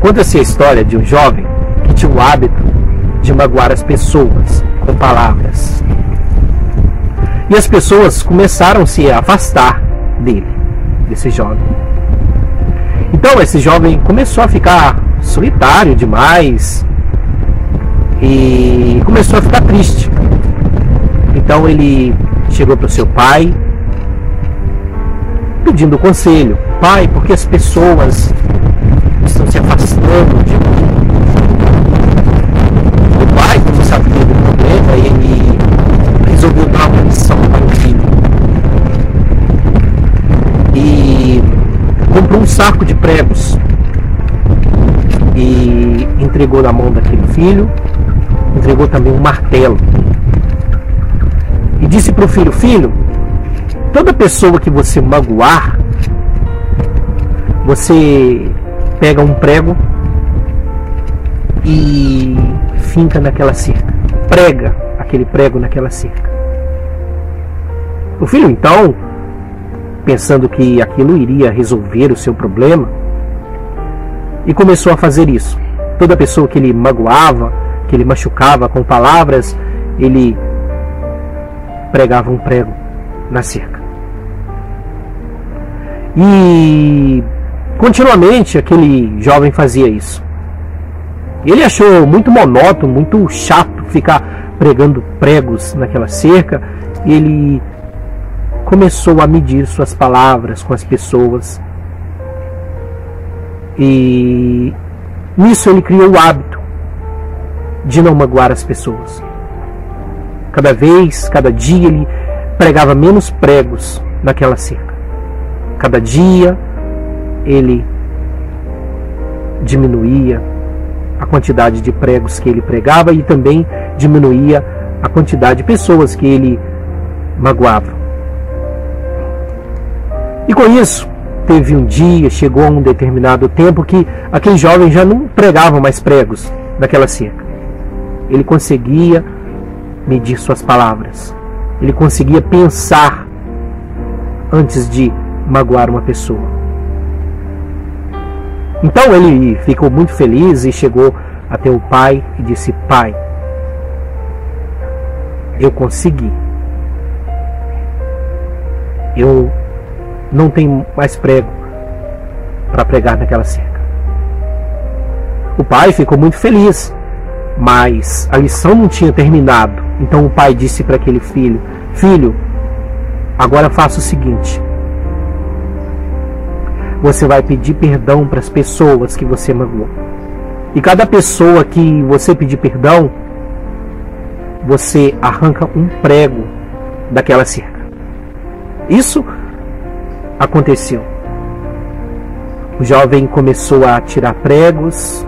Conta-se a história de um jovem que tinha o hábito de magoar as pessoas com palavras. E as pessoas começaram a se afastar desse jovem. Então esse jovem começou a ficar solitário demais e começou a ficar triste. Então ele chegou para o seu pai pedindo conselho. Pai, porque as pessoas estão se afastando de mim? O pai, como sabia do problema, ele resolveu dar uma lição para o filho. E comprou um saco de pregos e entregou na mão daquele filho. Entregou também um martelo. E disse para o filho: filho, toda pessoa que você magoar, você pega um prego e finca naquela cerca. Prega aquele prego naquela cerca. O filho, então, pensando que aquilo iria resolver o seu problema, e começou a fazer isso. Toda pessoa que ele magoava, que ele machucava com palavras, ele pregava um prego na cerca. E continuamente aquele jovem fazia isso. Ele achou muito monótono, muito chato ficar pregando pregos naquela cerca. E ele começou a medir suas palavras com as pessoas. E nisso ele criou o hábito de não magoar as pessoas. Cada dia ele pregava menos pregos naquela cerca. Cada dia ele diminuía a quantidade de pregos que ele pregava e também diminuía a quantidade de pessoas que ele magoava. E com isso, teve um dia, chegou a um determinado tempo que aquele jovem já não pregava mais pregos naquela cerca. Ele conseguia medir suas palavras. Ele conseguia pensar antes de magoar uma pessoa. Então ele ficou muito feliz e chegou até o pai e disse: pai, eu consegui. Eu não tenho mais prego para pregar naquela cerca. O pai ficou muito feliz, mas a lição não tinha terminado. Então o pai disse para aquele filho: filho, agora faça o seguinte. Você vai pedir perdão para as pessoas que você magoou. E cada pessoa que você pedir perdão, você arranca um prego daquela cerca. Isso aconteceu. O jovem começou a tirar pregos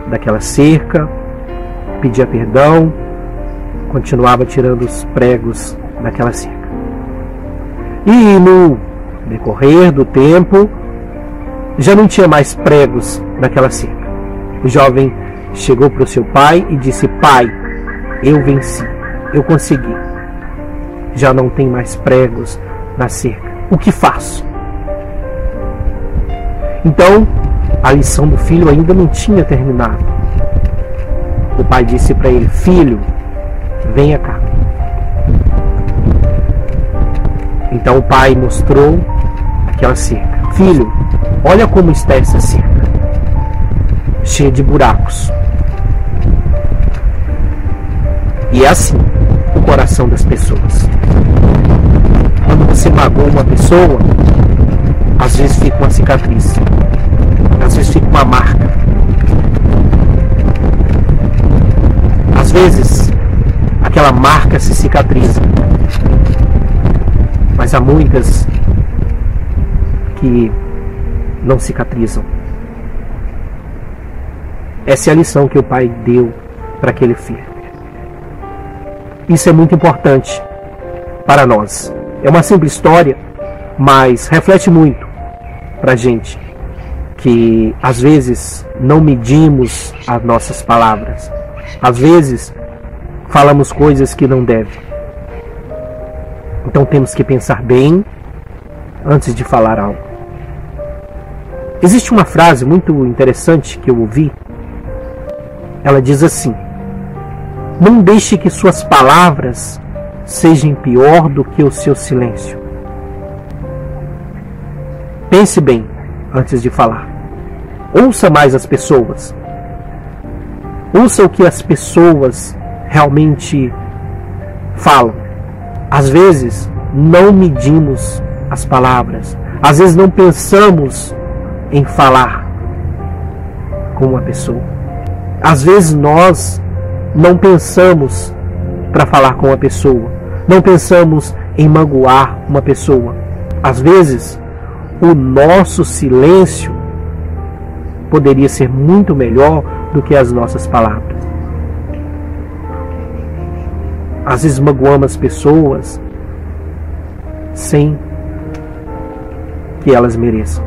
daquela cerca, pedia perdão, continuava tirando os pregos daquela cerca. E no decorrer do tempo, já não tinha mais pregos naquela cerca. O jovem chegou para o seu pai e disse: pai, eu venci, eu consegui. Já não tem mais pregos na cerca. O que faço? Então, a lição do filho ainda não tinha terminado. O pai disse para ele: filho, venha cá. Então o pai mostrou aquela cerca. Filho, olha como está essa cerca, cheia de buracos. E é assim o coração das pessoas. Quando você magoa uma pessoa, às vezes fica uma cicatriz, às vezes fica uma marca, às vezes aquela marca se cicatriza, mas há muitas que não cicatrizam. Essa é a lição que o pai deu para aquele filho. Isso é muito importante para nós. É uma simples história, mas reflete muito para a gente que às vezes não medimos as nossas palavras. Às vezes falamos coisas que não devem. Então temos que pensar bem antes de falar algo. Existe uma frase muito interessante que eu ouvi. Ela diz assim: não deixe que suas palavras sejam pior do que o seu silêncio. Pense bem antes de falar. Ouça mais as pessoas. Ouça o que as pessoas realmente falam. Às vezes não medimos as palavras. Às vezes não pensamos em falar com uma pessoa. Às vezes nós não pensamos para falar com uma pessoa. Não pensamos em magoar uma pessoa. Às vezes o nosso silêncio poderia ser muito melhor do que as nossas palavras. Às vezes magoamos as pessoas sem que elas mereçam.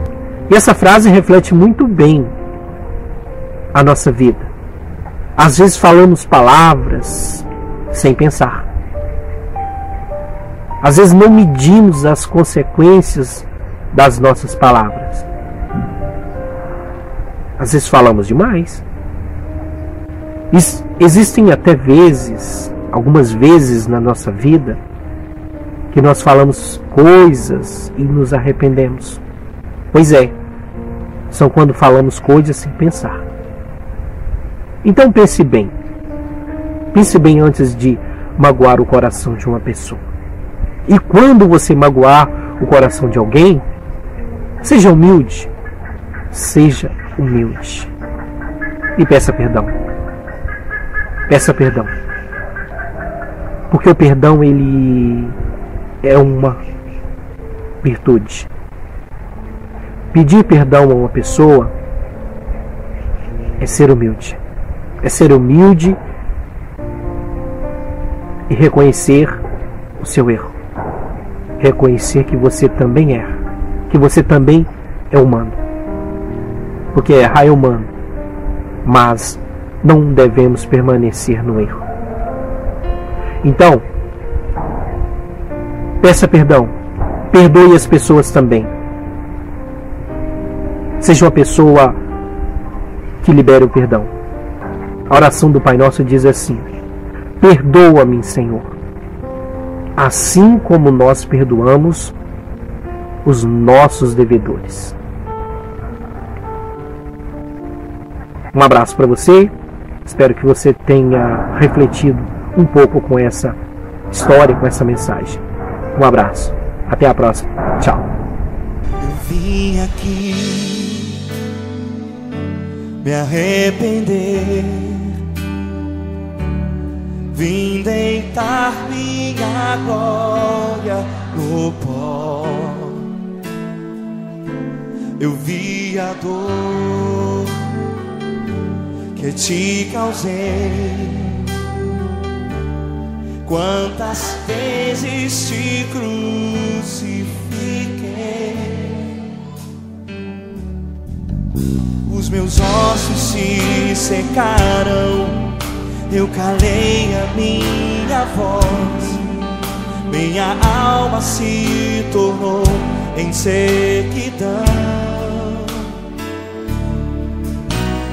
E essa frase reflete muito bem a nossa vida. Às vezes falamos palavras sem pensar. Às vezes não medimos as consequências das nossas palavras. Às vezes falamos demais. Existem até vezes, algumas vezes na nossa vida, que nós falamos coisas e nos arrependemos. Pois é, são quando falamos coisas sem pensar. Então pense bem. Pense bem antes de magoar o coração de uma pessoa. E quando você magoar o coração de alguém, seja humilde. Seja humilde. E peça perdão. Peça perdão. Porque o perdão, ele é uma virtude. Pedir perdão a uma pessoa é ser humilde. É ser humilde e reconhecer o seu erro. Reconhecer que você também erra. Que você também é humano. Porque errar é humano. Mas não devemos permanecer no erro. Então, peça perdão. Perdoe as pessoas também. Seja uma pessoa que libere o perdão. A oração do Pai Nosso diz assim: perdoa-me, Senhor, assim como nós perdoamos os nossos devedores. Um abraço para você. Espero que você tenha refletido um pouco com essa história, com essa mensagem. Um abraço. Até a próxima. Tchau. Eu vim aqui me arrepender. Vim deitar minha glória no pó. Eu vi a dor que te causei. Quantas vezes te crucifiquei. Os meus ossos se secaram. Eu calei a minha voz. Minha alma se tornou em sequidão.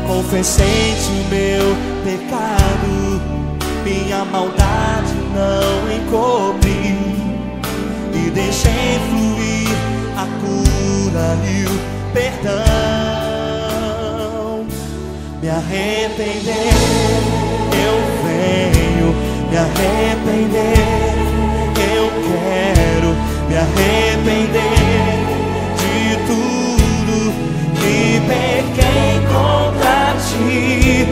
Confessei-te o meu pecado, minha maldade não encobri, e deixei fluir a cura e o perdão. Me arrepender, eu venho me arrepender. Eu quero me arrepender de tudo que pequei contra ti.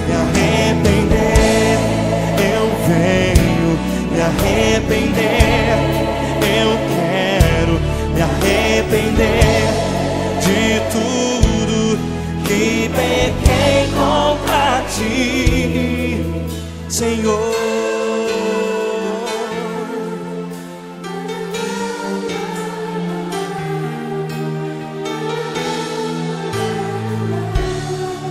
Me arrepender, eu venho me arrepender. Eu quero me arrepender de tudo que pequei contra ti, Senhor.